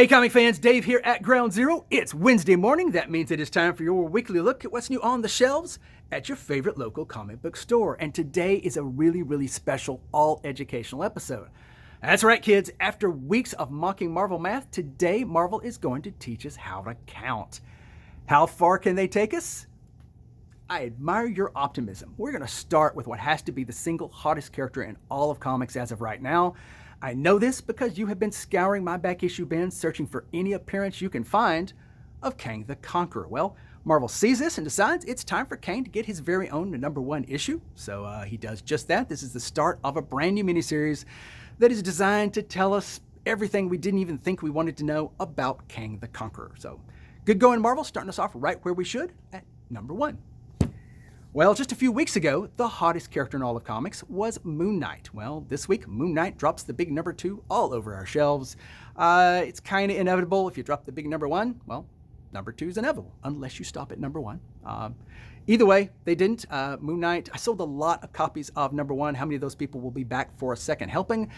Hey comic fans, Dave here at Ground Zero. It's Wednesday morning. That means it is time for your weekly look at what's new on the shelves at your favorite local comic book store. And today is a really special all-educational episode. That's right, kids. After weeks of mocking Marvel math, today Marvel is going to teach us how to count. How far can they take us? I admire your optimism. We're going to start with what has to be the single hottest character in all of comics as of right now. I know this because you have been scouring my back issue bins searching for any appearance you can find of Kang the Conqueror. Well, Marvel sees this and decides it's time for Kang to get his very own #1 issue. So he does just that. This is the start of a brand new miniseries that is designed to tell us everything we didn't even think we wanted to know about Kang the Conqueror. So good going, Marvel, starting us off right where we should at #1. Well, just a few weeks ago, the hottest character in all of comics was Moon Knight. Well, this week, Moon Knight drops the big #2 all over our shelves. It's kind of inevitable. If you drop the big #1, well, #2 is inevitable, unless you stop at #1. Either way, they didn't. Moon Knight, I sold a lot of copies of #1. How many of those people will be back for a second helping?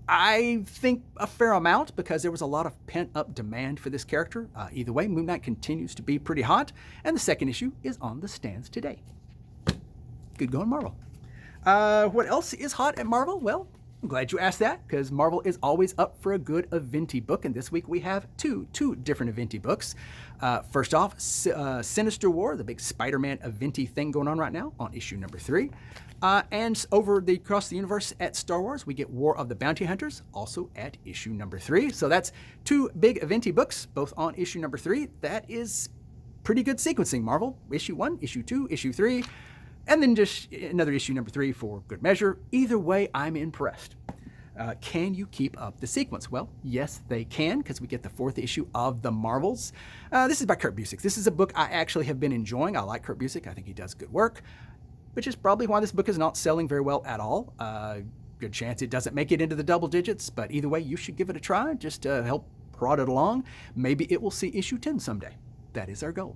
I think a fair amount, because there was a lot of pent-up demand for this character. Either way, Moon Knight continues to be pretty hot, and the second issue is on the stands today. Good going, Marvel. What else is hot at Marvel? Well, I'm glad you asked that, because Marvel is always up for a good Avinti book, and this week we have two different Avinti books. First off, Sinister War, the big Spider-Man Avinti thing going on right now, on issue #3. And across the universe at Star Wars, we get War of the Bounty Hunters, also at issue #3. So that's two big Avinti books, both on issue #3. That is pretty good sequencing, Marvel. Issue 1, issue 2, issue 3. And then just another issue #3 for good measure. Either way, I'm impressed. Can you keep up the sequence? Well, yes, they can, because we get the 4th issue of The Marvels. This is by Kurt Busiek. This is a book I actually have been enjoying. I like Kurt Busiek. I think he does good work, which is probably why this book is not selling very well at all. Good chance it doesn't make it into the double digits, but either way, you should give it a try just to help prod it along. Maybe it will see issue 10 someday. That is our goal.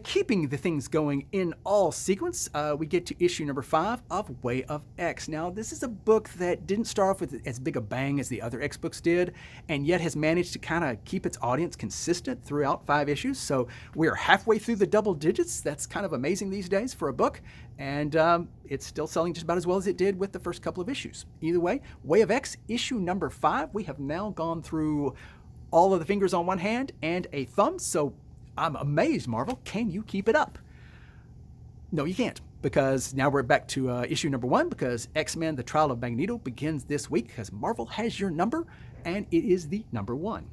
Keeping the things going in all sequence, we get to issue #5 of Way of X. Now, this is a book that didn't start off with as big a bang as the other X books did, and yet has managed to kind of keep its audience consistent throughout 5 issues. So we're halfway through the double digits. That's kind of amazing these days for a book, and it's still selling just about as well as it did with the first couple of issues. Either way, Way of X, issue #5. We have now gone through all of the fingers on one hand and a thumb, so I'm amazed, Marvel. Can you keep it up? No, you can't, because now we're back to issue #1, because X-Men: The Trial of Magneto begins this week, because Marvel has your number, and it is the #1.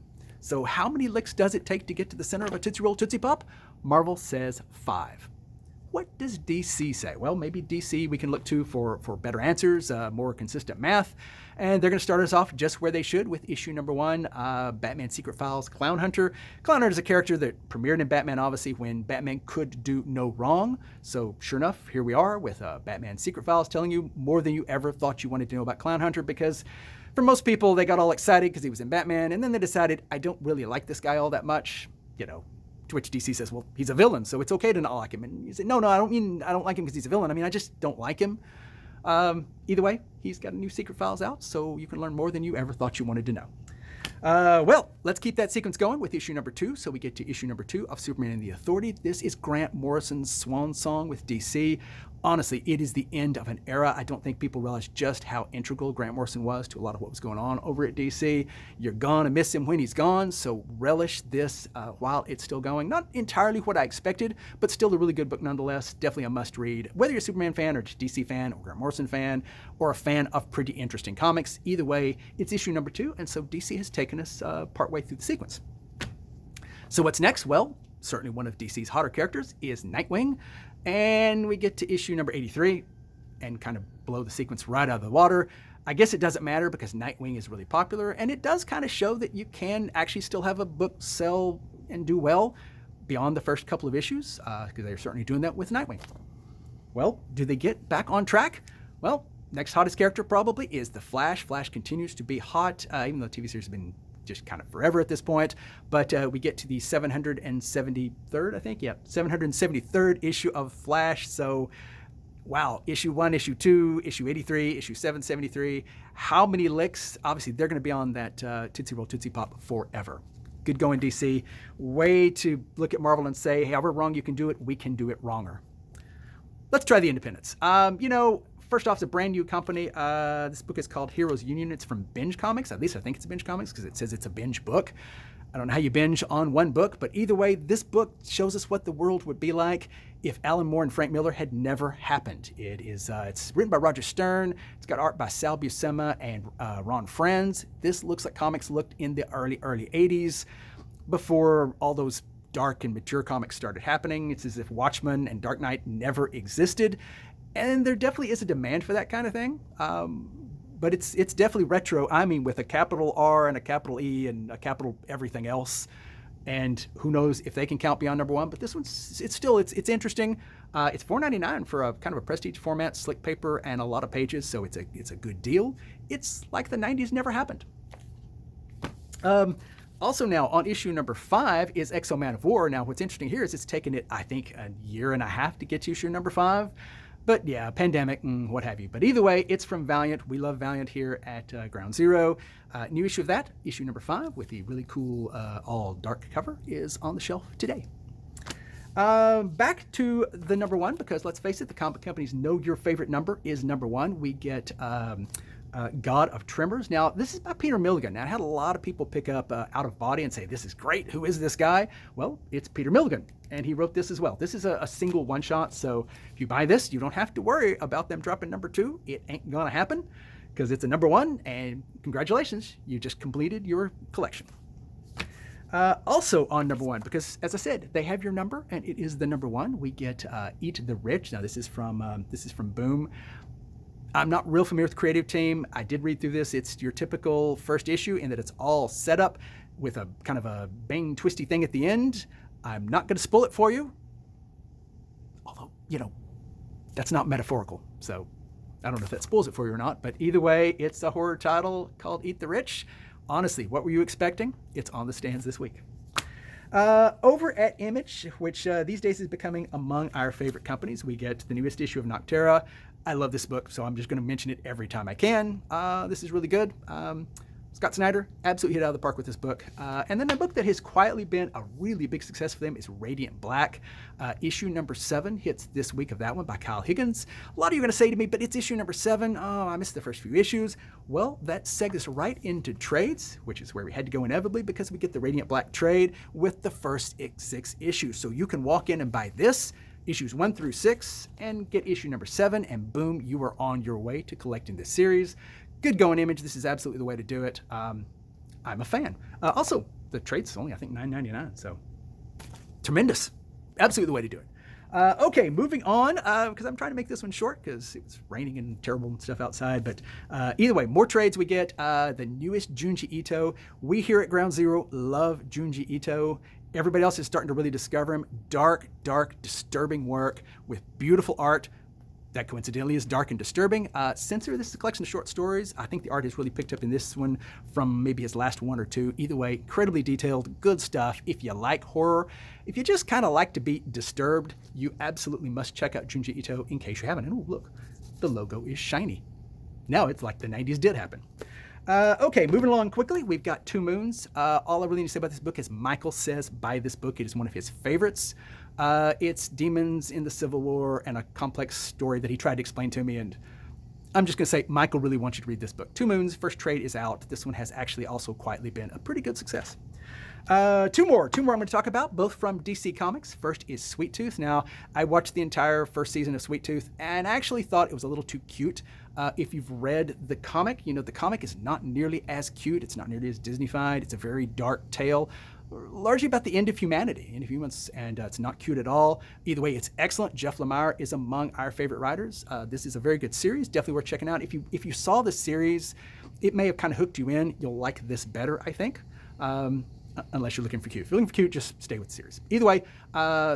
So how many licks does it take to get to the center of a Tootsie Roll Tootsie Pop? Marvel says 5. What does DC say? Well, maybe DC we can look to for better answers, more consistent math. And they're going to start us off just where they should with issue #1, Batman Secret Files Clown Hunter. Clown Hunter is a character that premiered in Batman, obviously, when Batman could do no wrong. So sure enough, here we are with Batman Secret Files telling you more than you ever thought you wanted to know about Clown Hunter, because for most people, they got all excited because he was in Batman, and then they decided, I don't really like this guy all that much, to which DC says, well, he's a villain, so it's okay to not like him. And you say, no, I don't mean I don't like him because he's a villain. I mean, I just don't like him. Either way, he's got a new Secret Files out, so you can learn more than you ever thought you wanted to know. Well, let's keep that sequence going with issue #2. So we get to issue #2 of Superman and the Authority. This is Grant Morrison's swan song with DC. Honestly, it is the end of an era. I don't think people realize just how integral Grant Morrison was to a lot of what was going on over at DC. You're gonna miss him when he's gone, so relish this while it's still going. Not entirely what I expected, but still a really good book nonetheless. Definitely a must-read, whether you're a Superman fan or just DC fan or Grant Morrison fan or a fan of pretty interesting comics. Either way, it's issue #2, and so DC has taken us partway through the sequence. So what's next? Well, certainly one of DC's hotter characters is Nightwing. And we get to issue #83 and kind of blow the sequence right out of the water. I guess it doesn't matter, because Nightwing is really popular, and it does kind of show that you can actually still have a book sell and do well beyond the first couple of issues, because they're certainly doing that with Nightwing. Well, do they get back on track? Well, next hottest character probably is the Flash. Flash continues to be hot, even though the TV series has been just kind of forever at this point. But we get to the 773rd, I think. Yeah, 773rd issue of Flash. So wow, issue 1, issue 2, issue 83, issue 773. How many licks? Obviously, they're going to be on that Tootsie Roll Tootsie Pop forever. Good going, DC. Way to look at Marvel and say, however wrong you can do it, we can do it wronger. Let's try the independents. First off, it's a brand new company. This book is called Heroes Union. It's from Binge Comics. At least I think it's Binge Comics because it says it's a binge book. I don't know how you binge on one book, but either way, this book shows us what the world would be like if Alan Moore and Frank Miller had never happened. It's written by Roger Stern. It's got art by Sal Buscema and Ron Franz. This looks like comics looked in the early 80s before all those dark and mature comics started happening. It's as if Watchmen and Dark Knight never existed. And there definitely is a demand for that kind of thing. But it's definitely retro. I mean, with a capital R and a capital E and a capital everything else. And who knows if they can count beyond #1. But this one's it's interesting. It's $4.99 for a kind of a prestige format, slick paper, and a lot of pages. So it's a good deal. It's like the 90s never happened. Also now on issue number 5 is Exo Man of War. Now what's interesting here is it's taken it, I think, a year and a half to get to issue number 5. But yeah, pandemic and what have you. But either way, it's from Valiant. We love Valiant here at Ground Zero. New issue of that, issue number 5, with the really cool all dark cover, is on the shelf today. Back to the #1, because let's face it, the comic companies know your favorite number is #1. We get God of Tremors. Now, this is by Peter Milligan. Now, I had a lot of people pick up Out of Body and say, this is great. Who is this guy? Well, it's Peter Milligan, and he wrote this as well. This is a single one-shot, so if you buy this, you don't have to worry about them dropping #2. It ain't gonna happen, because it's a #1, and congratulations, you just completed your collection. Also on #1, because as I said, they have your number, and it is the #1. We get Eat the Rich. Now, this is from Boom. I'm not real familiar with the creative team. I did read through this. It's your typical first issue in that it's all set up with a kind of a bang twisty thing at the end. I'm not going to spoil it for you. Although, that's not metaphorical. So I don't know if that spoils it for you or not. But either way, it's a horror title called Eat the Rich. Honestly, what were you expecting? It's on the stands this week. Over at Image, which these days is becoming among our favorite companies, we get the newest issue of Nocterra. I love this book, so I'm just going to mention it every time I can. This is really good. Scott Snyder absolutely hit out of the park with this book. And then a book that has quietly been a really big success for them is Radiant Black. Issue number 7 hits this week of that one by Kyle Higgins. A lot of you are going to say to me, but it's issue number 7. Oh, I missed the first few issues. Well, that segues us right into trades, which is where we had to go inevitably, because we get the Radiant Black trade with the first 6 issues. So you can walk in and buy this, issues 1 through 6, and get issue number 7, and boom, you are on your way to collecting this series. Good going, Image. This is absolutely the way to do it. I'm a fan. Also, the trade's only, I think, $9.99, so tremendous. Absolutely the way to do it. Okay, moving on, because I'm trying to make this one short because it was raining and terrible stuff outside. But either way, more trades we get. The newest Junji Ito. We here at Ground Zero love Junji Ito. Everybody else is starting to really discover him. Dark, disturbing work with beautiful art that coincidentally is dark and disturbing. Censor, this is a collection of short stories. I think the art has really picked up in this one from maybe his last 1 or 2. Either way, incredibly detailed, good stuff. If you like horror, if you just kind of like to be disturbed, you absolutely must check out Junji Ito in case you haven't. And oh, look, the logo is shiny. Now it's like the 90s did happen. Okay, moving along quickly, we've got Two Moons. All I really need to say about this book is Michael says buy this book. It is one of his favorites. It's demons in the Civil War and a complex story that he tried to explain to me, and I'm just going to say Michael really wants you to read this book. Two Moons, first trade is out. This one has actually also quietly been a pretty good success. Two more I'm going to talk about, both from DC Comics. First is Sweet Tooth. Now, I watched the entire first season of Sweet Tooth and actually thought it was a little too cute. If you've read the comic, you know the comic is not nearly as cute. It's not nearly as Disney-fied. It's a very dark tale, largely about the end of humanity and humans, and it's not cute at all. Either way, it's excellent. Jeff Lemire is among our favorite writers. This is a very good series, definitely worth checking out. If you saw the series, it may have kind of hooked you in. You'll like this better, I think. Unless you're looking for cute. If you're looking for cute, just stay with the series. Either way,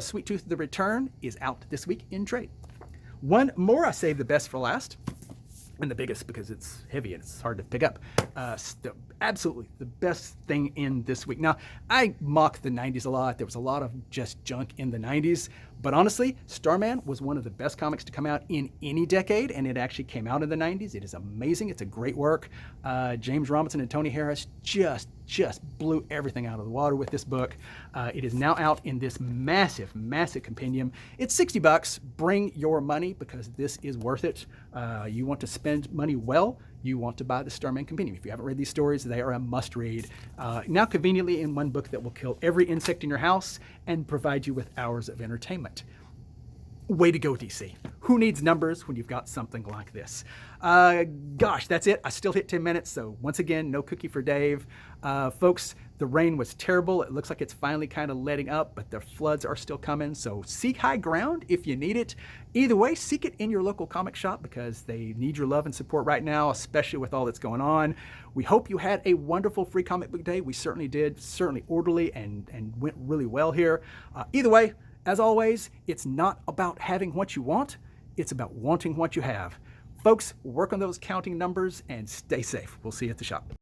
Sweet Tooth The Return is out this week in trade. One more I saved the best for last, and the biggest because it's heavy and it's hard to pick up. The absolutely the best thing in this week. Now, I mock the 90s a lot. There was a lot of just junk in the 90s, but honestly, Starman was one of the best comics to come out in any decade, and it actually came out in the 90s. It is amazing. It's a great work. James Robinson and Tony Harris just blew everything out of the water with this book. It is now out in this massive compendium. It's $60. Bring your money because this is worth it. You want to spend money well, you want to buy the Starman Compendium. If you haven't read these stories, they are a must-read. Now conveniently in one book that will kill every insect in your house and provide you with hours of entertainment. Way to go, DC. Who needs numbers when you've got something like this? Gosh, that's it. I still hit 10 minutes, so once again, no cookie for Dave. Folks, the rain was terrible. It looks like it's finally kind of letting up, but the floods are still coming, so seek high ground if you need it. Either way, seek it in your local comic shop because they need your love and support right now, especially with all that's going on. We hope you had a wonderful Free Comic Book Day. We certainly did, certainly orderly and went really well here. Either way, as always, it's not about having what you want, it's about wanting what you have. Folks, work on those counting numbers and stay safe. We'll see you at the shop.